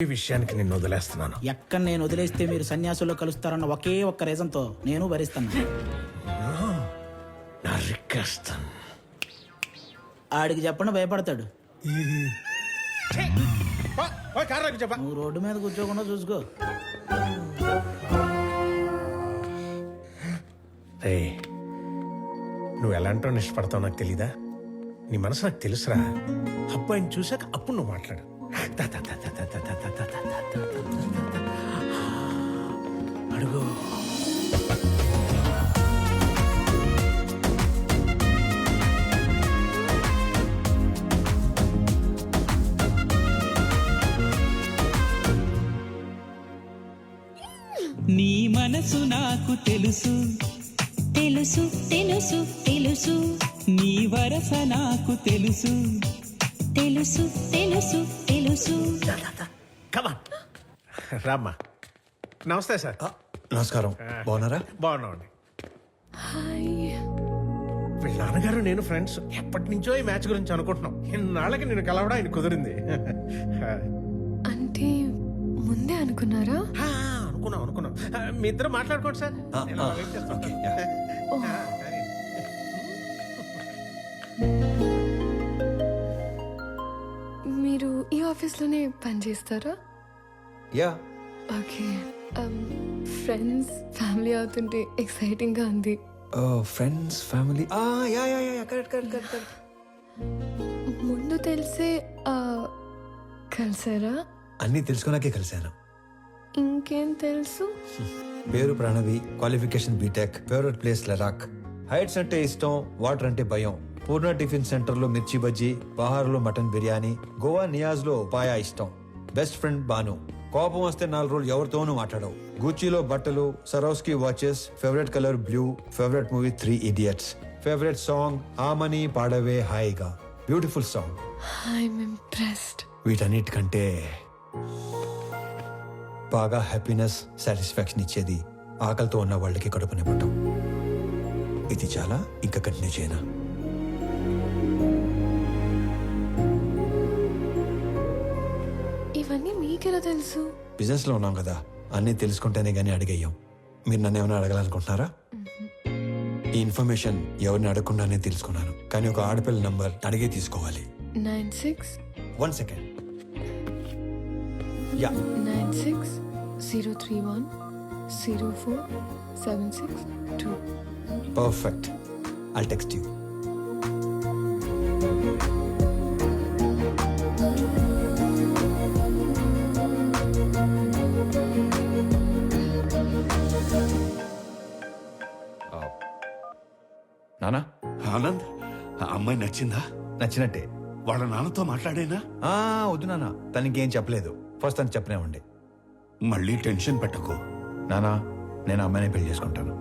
ఈ విషయానికి నిన్ను వదిలేస్తున్నాను. ఎక్కడ నేను వదిలేస్తే మీరు సన్యాసుల్లో కలుస్తారన్న ఒకే ఒక్క రీజన్తో నేను భరిస్తాను. నా రిక్వెస్ట్ ఆడికి చెప్పండి భయపడతాడు. చెప్ప నువ్వు రోడ్డు మీద కూర్చోకుండా చూసుకో. నువ్వు ఎలాంటో నిష్పడతావు నాకు తెలీదా? నీ మనసు నాకు తెలుసురా. అబ్బాయిని చూసాక అప్పుడు నువ్వు మాట్లాడు. అడుగు. నీ మనసు నాకు తెలుసు తెలుసు తెలుసు తెలుసు, నీ వరస నాకు తెలుసు తెలుసు తెలుసు తెలుసు. కమాన్ రామ్మా. నమస్తే సార్. నమస్కారం. బాగున్నారా? బాగున్నామండి. హాయ్. వీళ్ళ నాన్నగారు నేను ఫ్రెండ్స్. ఎప్పటి నుంచో ఈ మ్యాచ్ గురించి అనుకుంటున్నాం. ఇన్నాళ్ళకి నేను కలవడం ఆయన కుదిరింది. అంటే ముందే అనుకున్నారా? అనుకున్నాం. మీ ఇద్దరు మాట్లాడుకోండి సార్. నేను వెయిట్ చేస్తాను. Okay, yeah. మీరు ఈ ఆఫీస్లోనే పనిచేస్తారా? యా. ఓకే. ఫ్రెండ్స్ ఫ్యామిలీ అవుతుంటే ఎక్సైటింగ్గా ఉంది. Friends family. Yeah yeah yeah, correct. ముందు తెలిసే కలిసారా? అన్నీ తెలుసుకున్నాకే కలిశాను. ఇంకేం తెలుసు? పేరు Pranavi, qualification BTech, favourite place Ladakh, heights అంటే ఇష్టం, వాటర్ అంటే భయం, పూర్ణ టిఫిన్ సెంటర్ లో మిర్చి బజ్జీ, బహార్లో మటన్ బిర్యానీ, గోవా నియాజ్ లో పాయా ఇష్టం, బెస్ట్ ఫ్రెండ్ బాను, కోపం వస్తే 4 రోజులు ఎవరితోనూ మాట్లాడవు, గూచీలో బట్టలు, Swarovski watches, favourite colour blue, favourite movie 3 idiots, favourite song ఆమని పాడవే హాయిగా, బ్యూటిఫుల్ సాంగ్. I'm impressed. వీటన్నిటికంటే బాగా హ్యాపీనెస్, సాటిస్ఫాక్షన్ ఇచ్చేది ఆకలితో ఉన్న వాళ్ళకి కడుపు నింపటం. ఇది చాలా, ఇంకా కంటిన్యూ చేయనా? ఇవన్నీ మీకెలా తెలుసు? బిజినెస్ లో ఉన్నాం కదా, అన్నీ తెలుసుకుంటేనే గానీ అడిగేయం. మీరు నన్ను ఏమైనా అడగాలనుకుంటున్నారా? ఈ ఇన్ఫర్మేషన్ ఎవరిని అడగకుండానే తెలుసుకున్నాను, కానీ ఒక ఆడపిల్ల నంబర్ అడిగే తీసుకోవాలి. 96 1 second. Yeah. 96 031 04 762. Perfect. I'll text you. నానా. ఆనంద్, ఆ అమ్మాయి నచ్చిందా? నచ్చినట్టే. వాళ్ళ నాన్నతో మాట్లాడేనా? వద్దు నానా, తనకేం చెప్పలేదు. ఫస్ట్ తను చెప్పనివ్వండి. మళ్ళీ టెన్షన్ పెట్టకు. నానా, నేను అమ్మాయిని పెళ్లి చేసుకుంటాను.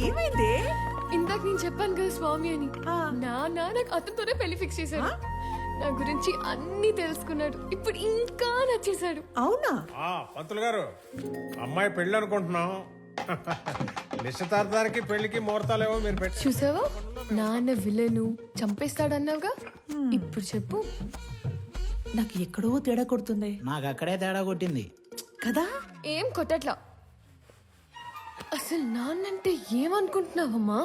ఏమైంది? ఇందాక నేను చెప్పాను కదా స్వామి అని, నాన్న నాకు అతనితోనే పెళ్లి ఫిక్స్ చేశాడు. నా గురించి అన్ని తెలుసుకున్నాడు. ఇప్పుడు ఇంకా నచ్చేశాడు. అవునా? పంతులు గారు, అమ్మాయి పెళ్ళి అనుకుంటున్నాం. నిశ్చితార్థానికి పెళ్లికి ముహూర్తాలేవో మీరు పెట్టి. చూసావా, నాన్న విలను చంపేస్తాడన్నావుగా. ఇప్పుడు చెప్పు. నాకు ఎక్కడో తేడా కొడుతుంది నాకు అక్కడే తేడా కొట్టింది కదా. ఏం కొట్టట్లా. అసలు నాన్నంటే ఏమనుకుంటున్నావమ్మా?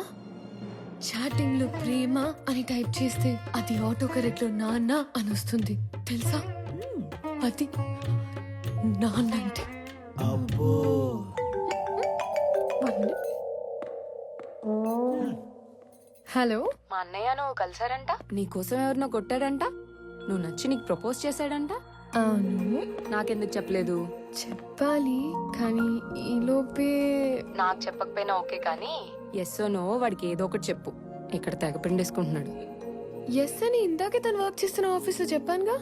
చాటింగ్ లో ప్రేమ అని టైప్ చేస్తే అది ఆటో కరెక్ట్ లో నాన్న అని వస్తుంది తెలుసా? అది నాన్నంటే. అబ్బో. హలో, మా అన్నయ్య నువ్వు కలిసారంట, నీకోసం ఎవరినో కొట్టాడంట, నువ్వు నచ్చి నీకు ప్రపోజ్ చేశాడంట. అవును. నాకెందుకు చెప్పలేదు? చెప్పాలి కానీ ఈలోపే. నాకు చెప్పకపోయినా ఓకే, కానీ ఎస్సో నో వాడికి ఏదో ఒకటి చెప్పు. ఇక్కడ తెగ పిండేసుకుంటున్నాడు. ఎస్ అని ఇందాకే తను వర్క్ చేస్తున్న ఆఫీస్ లో చెప్పానుగా.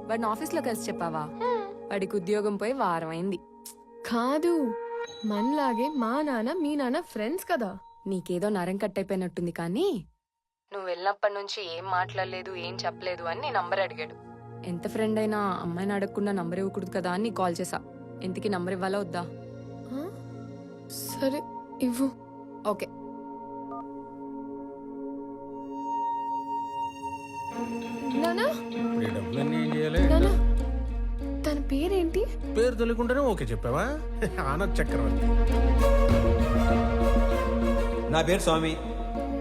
వాడిని ఆఫీస్లో కలిసి చెప్పావా? వాడికి ఉద్యోగం పోయి వారం అయింది. కాదు, మనలాగే మా నాన్న మీ నాన్న ఫ్రెండ్స్ కదా. నీకేదో నరం కట్టయిపోయినట్టుంది, కానీ నువ్వు వెళ్ళినప్పటి నుంచి ఏం మాట్లాడలేదు, ఏం చెప్పలేదు అని నీ నంబర్ అడిగాడు. ఎంత ఫ్రెండ్ అయినా అమ్మాయిని అడగకుండా నంబర్ ఇవ్వకూడదు కదా అని కాల్ చేసా. ఇంతకీ నంబర్ ఇవ్వాలా వద్దా? సరే ఇవ్వు. ఓకే. పేరేంటి? పేరు తెలియకుండానే ఓకే చెప్పావా? ఆనంద్ చక్రవర్తి. నా పేరు స్వామి.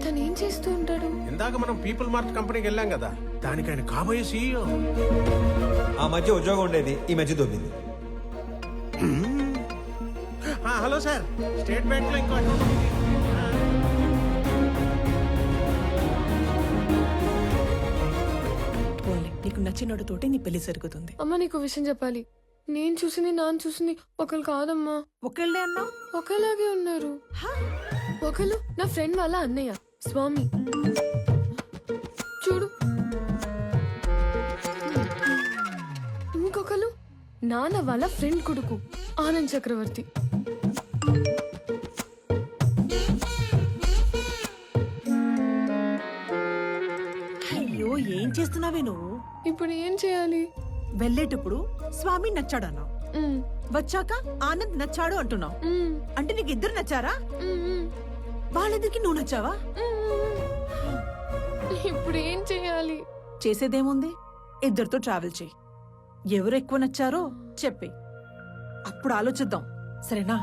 తను ఏం చేస్తూ ఉంటాడు? ఇందాక మనం పీపుల్ మార్ట్ కంపెనీకి వెళ్ళాం కదా, దానికి ఆయన కాబోయే CEO. ఆ మధ్య ఉద్యోగం ఉండేది, ఈ మధ్య దొబ్బింది. హలో సార్, స్టేట్ బ్యాంక్ లో ఇంకో అకౌంట్ ఉంది. పోన్లే, నీకు నచ్చినోడితోటి నీ పెళ్లి జరుగుతుంది. అమ్మ నీకు విషయం చెప్పాలి. నేను చూసింది నాన్న చూసింది ఒకరు కాదమ్మా, ఒకళ్ళే అన్నావు. ఒకలాగే ఉన్నారు. ఒకరు నా ఫ్రెండ్ వాళ్ళ అన్నయ్య స్వామి, చూడు. ఇంకొకరు నాన్న వాళ్ళ ఫ్రెండ్ కొడుకు ఆనంద్ చక్రవర్తి. అయ్యో, ఏం చేస్తున్నావే నువ్వు? ఇప్పుడు ఏం చేయాలి? వెళ్ళేటప్పుడు స్వామి నచ్చాడు అన్నావు, ఉమ్, వచ్చాక ఆనంద్ నచ్చాడు అంటున్నావు. ఉమ్, అంటే నీకు ఇద్దరు నచ్చారా? ఉమ్, ఉమ్, వాళ్ళిద్దరికి నువ్వు నచ్చావా? ఉమ్. ఇప్పుడు ఏం చేయాలి? చేసేదేముంది, ఇద్దరితో ట్రావెల్ చేయి. ఎవరు ఎక్కువ నచ్చారో చెప్పి అప్పుడు ఆలోచిద్దాం, సరేనా?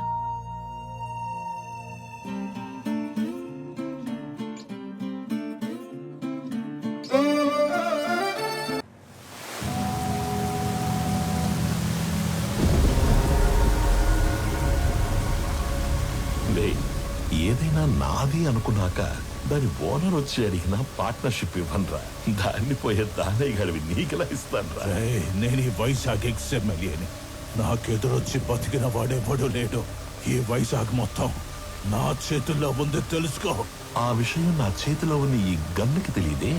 ఏదైనా నాది అనుకున్నాక దాని ఓనర్ వచ్చి అడిగిన పార్ట్నర్షిప్ ఇవ్వనరా, దాన్ని పోయే దానే గడివి నీకెలా ఇస్తానరా? నేను ఈ వైజాగ్ ఎక్స్ఎమ్మెల్యేని. నాకెదురొచ్చి బతికిన వాడెవడూ లేడు. ఈ వైజాగ్ మొత్తం నా చేతుల్లో ఉంది, తెలుసుకో. ఆ విషయం నా చేతిలో ఉన్న ఈ గన్నుకి తెలియదే.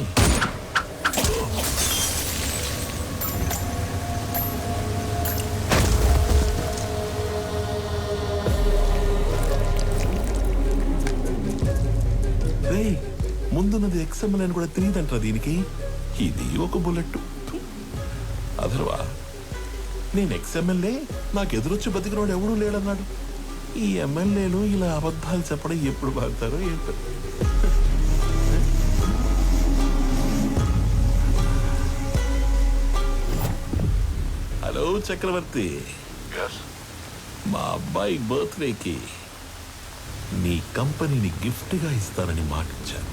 ముందున్నది ఎక్స్ఎంఎల్ అని కూడా తెలియదంటారా దీనికి? ఇది ఒక బుల్లెట్. అదర్వా నేను ఎక్స్ఎంఎల్ఏ, నాకు ఎదురొచ్చి బతికినోడు ఎవడూ లేడన్నాడు. ఈ ఎమ్మెల్యేలు ఇలా అబద్ధాలు చెప్పడం ఎప్పుడు బాగుతారో ఏంటో. హలో చక్రవర్తి, మా అబ్బాయి బర్త్డేకి నీ కంపెనీని గిఫ్ట్గా ఇస్తానని మాటిచ్చాను.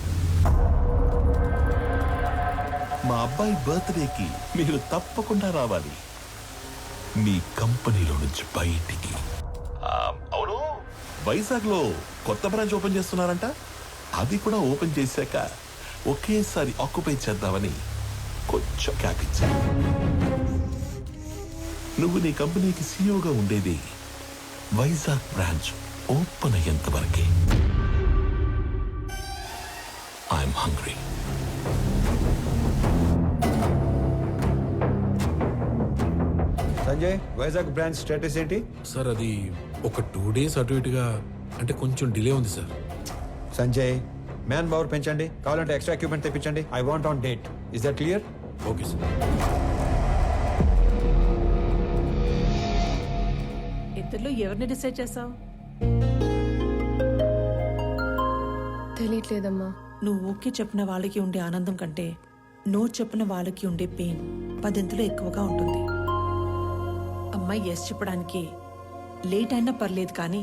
మా అబ్బాయి బర్త్డేకి మీరు తప్పకుండా రావాలి మీ కంపెనీలో నుంచి బయటికి. అవును, వైజాగ్ లో కొత్త బ్రాంచ్ ఓపెన్ చేస్తున్నారంట. అది కూడా ఓపెన్ చేశాక ఒకేసారి ఆక్యుపై చేద్దామని కొంచెం క్యాప్ ఇచ్చాను. నువ్వు నీ కంపెనీకి సీఈఓగా ఉండేది వైజాగ్ బ్రాంచ్ ఓపెన్ అయ్యేంత వరకే. I'm hungry. Sanjay, Vizag branch status ఏంటి? సార్ అది ఒక 2 days అటు ఇటుగా, అంటే కొంచెం డిలే ఉంది సార్. సంజయ్, మ్యాన్ పవర్ పెంచండి, కావాలంటే ఎక్స్ట్రా ఎక్విప్మెంట్ తెప్పించండి. I want on date. Is that clear? Okay sir. ఇద్దరిలో ఎవరిని డిసైడ్ చేసావు? తెలియట్లేదమ్మా. నువ్వు ఓకే చెప్పిన వాళ్ళకి ఉండే ఆనందం కంటే నో చెప్పిన వాళ్ళకి ఉండే పెయిన్ 10 ఎక్కువగా ఉంటుంది. అమ్మాయి ఎస్ చెప్పడానికి లేట్ అయినా పర్లేదు, కానీ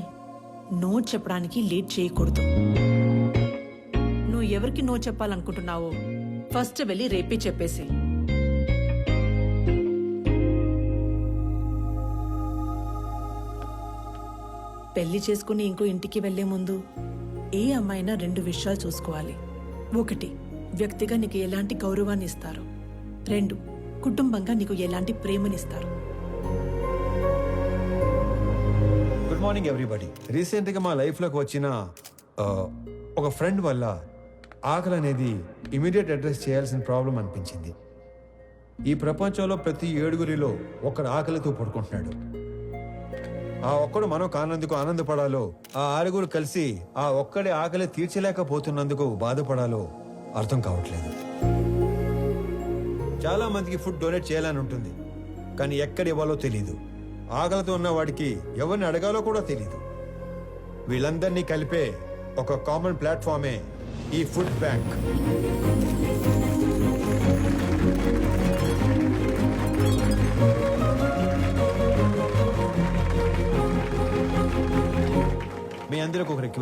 నో చెప్పడానికి లేట్ చేయకూడదు. నువ్వు ఎవరికి నో చెప్పాలనుకుంటున్నావో ఫస్ట్ వెళ్ళి రేపే చెప్పేసి. పెళ్లి చేసుకుని ఇంకో ఇంటికి వెళ్లే ముందు ఏ అమ్మాయినా 2 విషయాలు చూసుకోవాలి. 1, వ్యక్తిగా నీకు ఎలాంటి గౌరవాన్ని ఇస్తారు. 2, కుటుంబంగా నీకు ఎలాంటి ప్రేమనిస్తారు. Good morning everybody. రీసెంట్గా మా లైఫ్లోకి వచ్చిన ఒక ఫ్రెండ్ వల్ల ఆకలి అనేది ఇమీడియట్ అడ్రస్ చేయాల్సిన ప్రాబ్లం అనిపించింది. ఈ ప్రపంచంలో ప్రతి 7గురిలో ఒకడు ఆకలితో పడుకుంటున్నాడు. ఆ ఒక్కడు మనం కానందుకు ఆనందపడాలో, ఆ 6గురు కలిసి ఆ ఒక్కడి ఆకలి తీర్చలేకపోతున్నందుకు బాధపడాలో అర్థం కావట్లేదు. చాలా మందికి ఫుడ్ డొనేట్ చేయాలని ఉంటుంది, కానీ ఎక్కడ ఇవ్వాలో తెలీదు. ఆకలితో ఉన్న వాడికి ఎవరిని అడగాలో కూడా తెలీదు. వీళ్ళందరినీ కలిపే ఒక కామన్ ప్లాట్ఫామే ఈ ఫుడ్ బ్యాంక్. మీ అందరికి ఒక రిక్వెస్ట్.